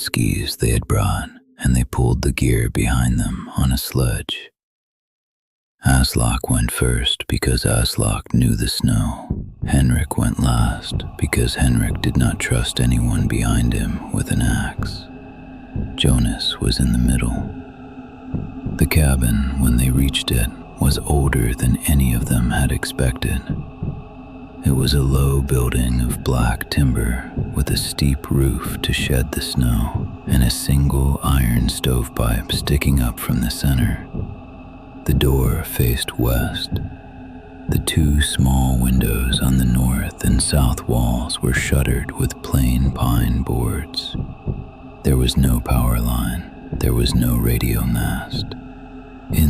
skis they had brought, and they pulled the gear behind them on a sledge. Aslak went first because Aslak knew the snow. Henrik went last because Henrik did not trust anyone behind him with an axe. Jonas was in the middle. The cabin, when they reached it, was older than any of them had expected. It was a low building of black timber with a steep roof to shed the snow and a single iron stovepipe sticking up from the center. The door faced west. The two small windows on the north and south walls were shuttered with plain pine boards. There was no power line. There was no radio mast. Inside